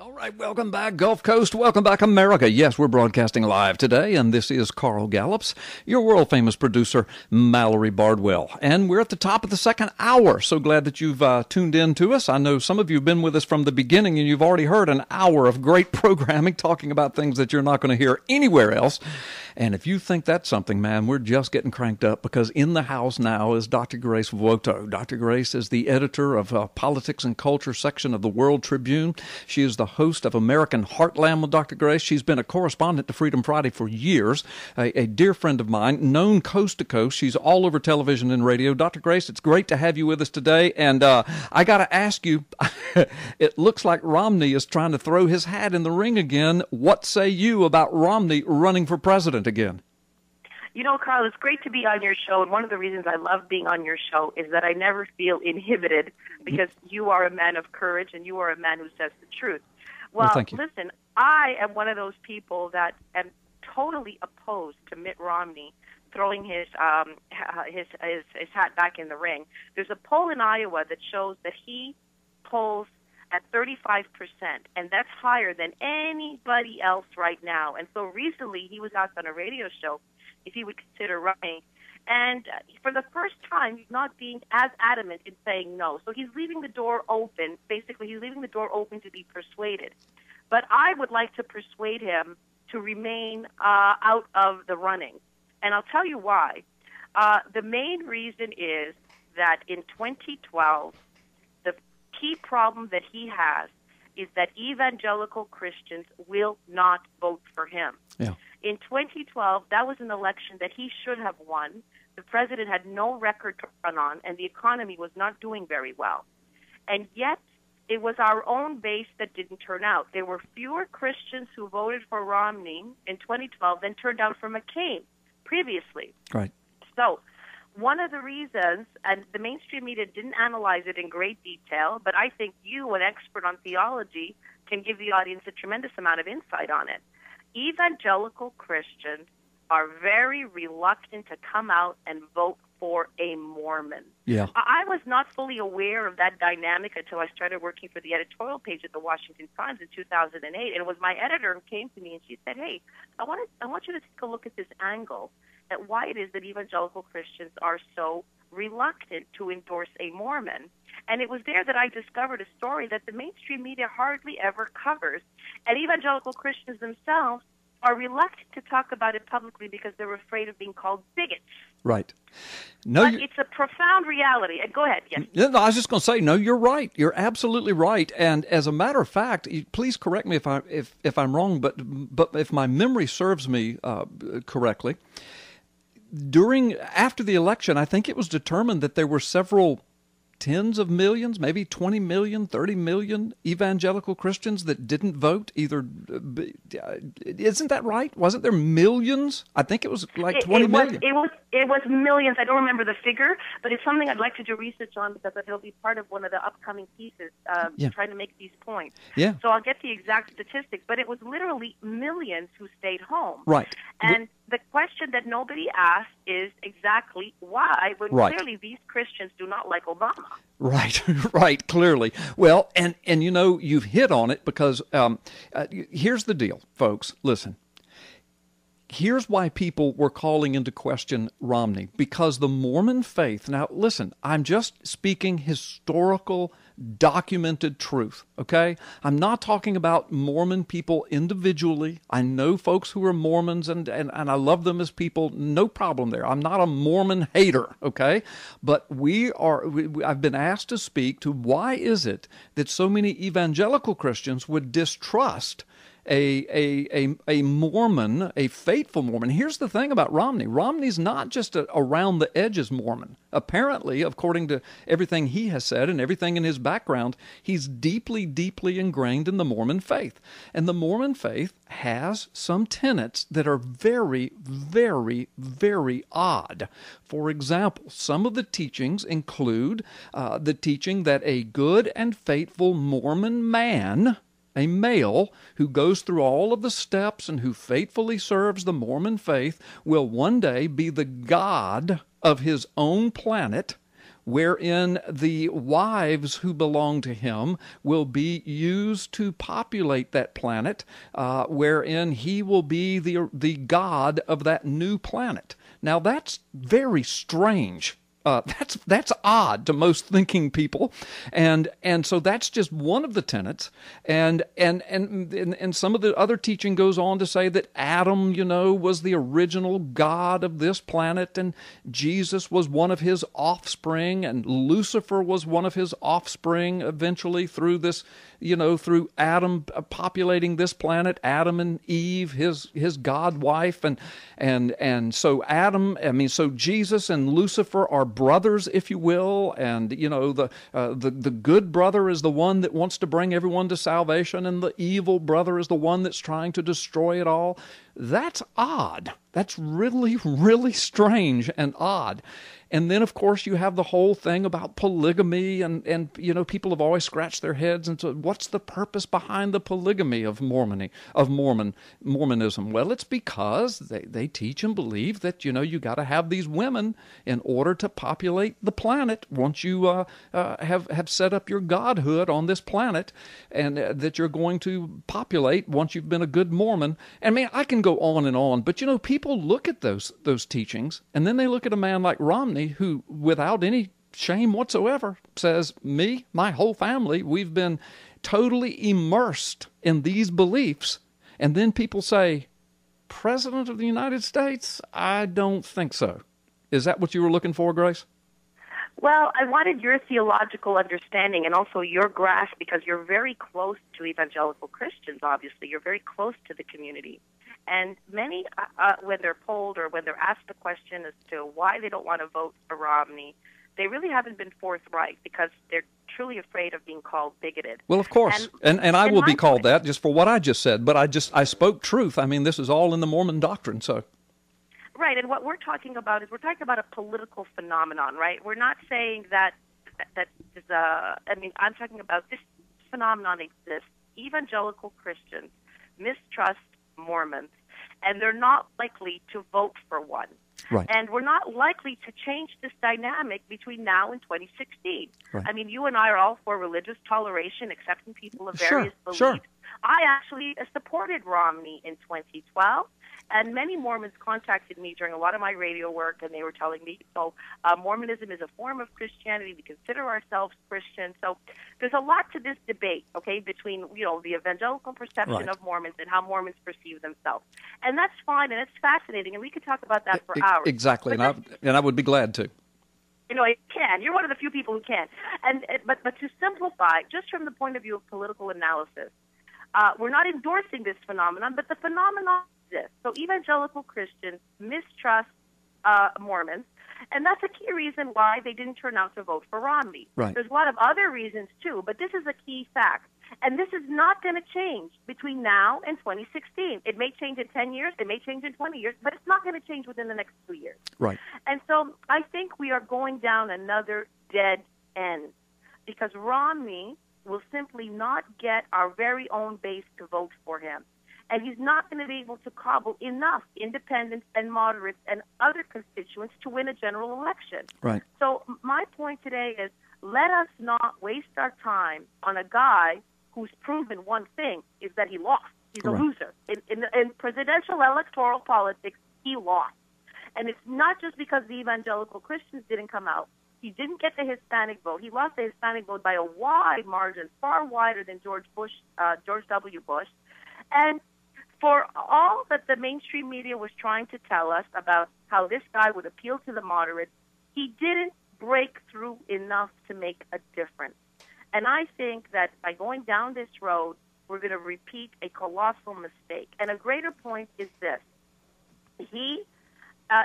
All right, welcome back, Gulf Coast. Welcome back, America. Yes, we're broadcasting live today, and this is Carl Gallups, your world-famous producer, Mallory Bardwell. And we're at the top of the second hour. So glad that you've tuned in to us. I know some of you have been with us from the beginning, and you've already heard an hour of great programming talking about things that you're not going to hear anywhere else. And if you think that's something, man, we're just getting cranked up, because in the house now is Dr. Grace VUOTO. Dr. Grace is the editor of Politics and Culture section of the World Tribune. She is the host of American Heartland with Dr. Grace. She's been a correspondent to Freedom Friday for years, a dear friend of mine, known coast to coast. She's all over television and radio. Dr. Grace, it's great to have you with us today. And I got to ask you, it looks like Romney is trying to throw his hat in the ring again. What say you about Romney running for president again? You know, Carl, it's great to be on your show, and one of the reasons I love being on your show is that I never feel inhibited, because you are a man of courage and you are a man who says the truth. Well, thank you. Listen, I am one of those people that am totally opposed to Mitt Romney throwing his hat back in the ring. There's a poll in Iowa that shows that he polls at 35%, and that's higher than anybody else right now. And so recently he was asked on a radio show if he would consider running, and for the first time he's not being as adamant in saying no. So he's leaving the door open. Basically, he's leaving the door open to be persuaded. But I would like to persuade him to remain out of the running, and I'll tell you why. The main reason is that in 2012, the key problem that he has is that evangelical Christians will not vote for him. Yeah. In 2012, that was an election that he should have won. The president had no record to run on, and the economy was not doing very well. And yet, it was our own base that didn't turn out. There were fewer Christians who voted for Romney in 2012 than turned out for McCain previously. Right. So, one of the reasons, and the mainstream media didn't analyze it in great detail, but I think you, an expert on theology, can give the audience a tremendous amount of insight on it. Evangelical Christians are very reluctant to come out and vote for a Mormon. Yeah. I was not fully aware of that dynamic until I started working for the editorial page at the Washington Times in 2008. And it was my editor who came to me and she said, hey, I want you to take a look at this angle, at why it is that evangelical Christians are so reluctant to endorse a Mormon. And it was there that I discovered a story that the mainstream media hardly ever covers. And evangelical Christians themselves are reluctant to talk about it publicly because they're afraid of being called bigots. Right. No, but it's a profound reality. Go ahead. Yes. Yeah, no, I was just going to say, no, you're right. You're absolutely right. And as a matter of fact, please correct me if I'm wrong, but if my memory serves me correctly, after the election, I think it was determined that there were several tens of millions, maybe 20 million, 30 million evangelical Christians that didn't vote either. Isn't that right? Wasn't there millions? I think it was like 20 million. It was millions. I don't remember the figure, but it's something I'd like to do research on because it'll be part of one of the upcoming pieces trying to make these points. Yeah. So I'll get the exact statistics, but it was literally millions who stayed home. Right. And the question that nobody asked is exactly why, when clearly these Christians do not like Obama. Right, right, clearly. Well, and you know, you've hit on it because here's the deal, folks. Listen. Here's why people were calling into question Romney, because the Mormon faith, now listen, I'm just speaking historical, documented truth, okay? I'm not talking about Mormon people individually. I know folks who are Mormons, and I love them as people, no problem there. I'm not a Mormon hater, okay? But I've been asked to speak to why is it that so many evangelical Christians would distrust a Mormon, a faithful Mormon. Here's the thing about Romney. Romney's not just a around the edges Mormon. Apparently, according to everything he has said and everything in his background, he's deeply, deeply ingrained in the Mormon faith. And the Mormon faith has some tenets that are very, very, very odd. For example, some of the teachings include the teaching that a good and faithful Mormon man, a male who goes through all of the steps and who faithfully serves the Mormon faith, will one day be the god of his own planet, wherein the wives who belong to him will be used to populate that planet, wherein he will be the god of that new planet. Now, that's very strange. That's odd to most thinking people, and so that's just one of the tenets, and some of the other teaching goes on to say that Adam, was the original god of this planet, and Jesus was one of his offspring, and Lucifer was one of his offspring eventually through this, through Adam populating this planet, Adam and Eve, his god wife, and so so Jesus and Lucifer are brothers, if you will, and the good brother is the one that wants to bring everyone to salvation, and the evil brother is the one that's trying to destroy it all. That's odd. That's really, really strange and odd. And then, of course, you have the whole thing about polygamy, and people have always scratched their heads and said, what's the purpose behind the polygamy of Mormonism? Well, it's because they teach and believe that, you got to have these women in order to populate the planet once you have set up your godhood on this planet, and that you're going to populate once you've been a good Mormon. And I can go on, but people look at those teachings, and then they look at a man like Romney, who, without any shame whatsoever, says, my whole family, we've been totally immersed in these beliefs. And then people say, President of the United States? I don't think so. Is that what you were looking for, Grace? Well, I wanted your theological understanding and also your grasp, because you're very close to evangelical Christians, obviously. You're very close to the community. And many, when they're polled or when they're asked the question as to why they don't want to vote for Romney, they really haven't been forthright because they're truly afraid of being called bigoted. Well, of course. And I will be called that just for what I just said. But I spoke truth. This is all in the Mormon doctrine, so... Right, and what we're talking about is a political phenomenon, right? We're not saying that is I'm talking about this phenomenon exists. Evangelical Christians mistrust Mormons, and they're not likely to vote for one. Right. And we're not likely to change this dynamic between now and 2016. Right. You and I are all for religious toleration, accepting people of various beliefs. Sure. I actually supported Romney in 2012. And many Mormons contacted me during a lot of my radio work, and they were telling me, Mormonism is a form of Christianity. We consider ourselves Christian. So there's a lot to this debate, okay, between, the evangelical perception of Mormons and how Mormons perceive themselves. And that's fine, and it's fascinating, and we could talk about that for hours. Exactly, and I would be glad to. You can. You're one of the few people who can. But to simplify, just from the point of view of political analysis, we're not endorsing this phenomenon, but the phenomenon exists. So evangelical Christians mistrust Mormons, and that's a key reason why they didn't turn out to vote for Romney. Right. There's a lot of other reasons, too, but this is a key fact. And this is not going to change between now and 2016. It may change in 10 years, it may change in 20 years, but it's not going to change within the next 2 years. Right. And so I think we are going down another dead end, because Romney will simply not get our very own base to vote for him. And he's not going to be able to cobble enough independents and moderates and other constituents to win a general election. Right. So my point today is, let us not waste our time on a guy who's proven one thing, is that he lost. He's a loser. In presidential electoral politics, he lost. And it's not just because the evangelical Christians didn't come out. He didn't get the Hispanic vote. He lost the Hispanic vote by a wide margin, far wider than George W. Bush. And for all that the mainstream media was trying to tell us about how this guy would appeal to the moderates, he didn't break through enough to make a difference. And I think that by going down this road, we're going to repeat a colossal mistake. And a greater point is this. He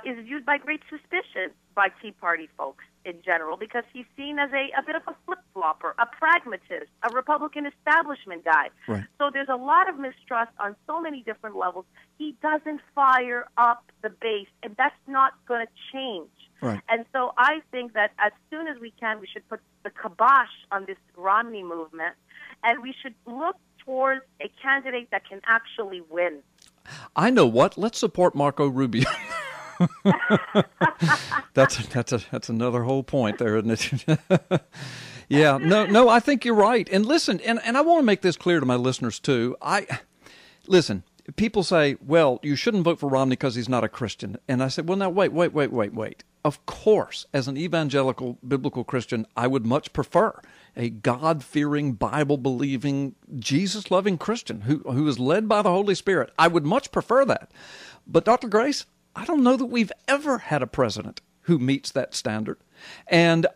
is viewed by great suspicion by Tea Party folks in general, because he's seen as a bit of a flip-flopper, a pragmatist, a Republican establishment guy. Right. So there's a lot of mistrust on so many different levels. He doesn't fire up the base, and that's not going to change. Right. And so I think that as soon as we can, we should put the kibosh on this Romney movement, and we should look towards a candidate that can actually win. I know what. Let's support Marco Rubio. That's another whole point there, isn't it? Yeah, no, I think you're right. And listen, and I want to make this clear to my listeners too. Listen, people say, well, you shouldn't vote for Romney because he's not a Christian. And I said, well, now, wait. Of course, as an evangelical biblical Christian, I would much prefer a God-fearing, Bible-believing, Jesus-loving Christian who is led by the Holy Spirit. I would much prefer that. But Dr. Grace, I don't know that we've ever had a president who meets that standard. And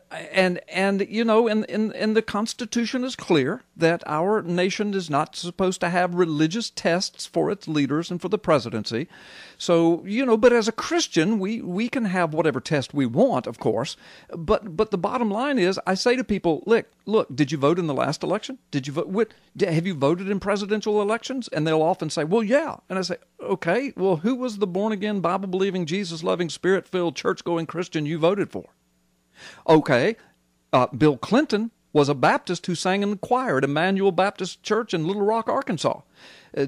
you know, and the Constitution is clear that our nation is not supposed to have religious tests for its leaders and for the presidency. So, you know, but as a Christian, we can have whatever test we want, of course. But the bottom line is, I say to people, look, did you vote in the last election? Did you vote? Have you voted in presidential elections? And they'll often say, well, yeah. And I say, okay, well, who was the born-again, Bible-believing, Jesus-loving, Spirit-filled, church-going Christian you voted for? Okay, Bill Clinton was a Baptist who sang in the choir at Emmanuel Baptist Church in Little Rock, Arkansas.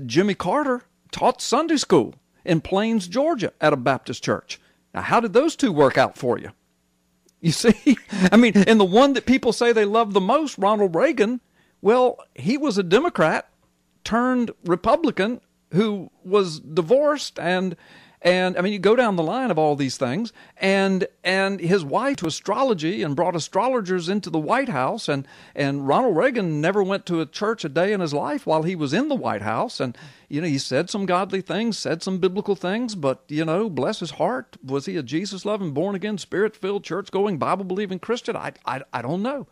Jimmy Carter taught Sunday school in Plains, Georgia at a Baptist church. Now, how did those two work out for you? You see, I mean, and the one that people say they love the most, Ronald Reagan, well, he was a Democrat turned Republican who was divorced and I mean, you go down the line of all these things, and his wife to astrology and brought astrologers into the White House, and Ronald Reagan never went to a church a day in his life while he was in the White House, and you know, he said some godly things, said some biblical things, but you know, bless his heart, was he a Jesus-loving, born-again, Spirit-filled, church-going, Bible-believing Christian? I don't know.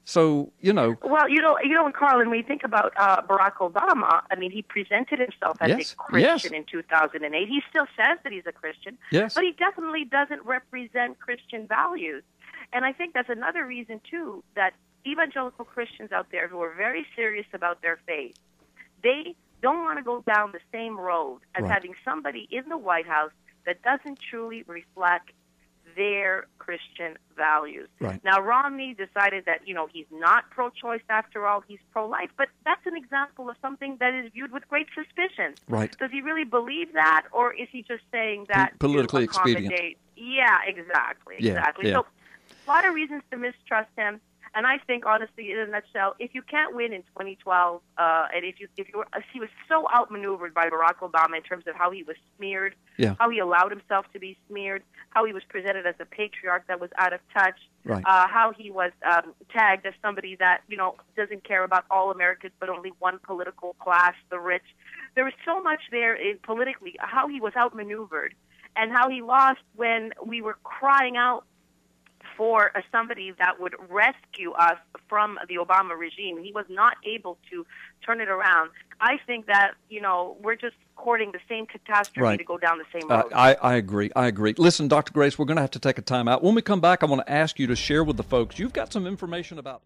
So, you know. Well, you know, Carl, and when you think about Barack Obama, I mean, he presented himself as a Christian in 2008. He still says that he's a Christian, but he definitely doesn't represent Christian values. And I think that's another reason, too, that evangelical Christians out there who are very serious about their faith, they don't want to go down the same road as having somebody in the White House that doesn't truly reflect their Christian values. Right. Now, Romney decided that, you know, he's not pro-choice after all, he's pro-life, but that's an example of something that is viewed with great suspicion. Right. Does he really believe that, or is he just saying that politically expedient? Yeah, exactly. Yeah. So, a lot of reasons to mistrust him. And I think, honestly, in a nutshell, if you can't win in 2012, and he was so outmaneuvered by Barack Obama in terms of how he was smeared, how he allowed himself to be smeared, how he was presented as a patriarch that was out of touch, how he was tagged as somebody that, you know, doesn't care about all Americans but only one political class, the rich. There was so much there politically, how he was outmaneuvered, and how he lost when we were crying out for somebody that would rescue us from the Obama regime. He was not able to turn it around. I think that, you know, we're just courting the same catastrophe to go down the same road. I agree. Listen, Dr. Grace, we're going to have to take a time out. When we come back, I want to ask you to share with the folks. You've got some information about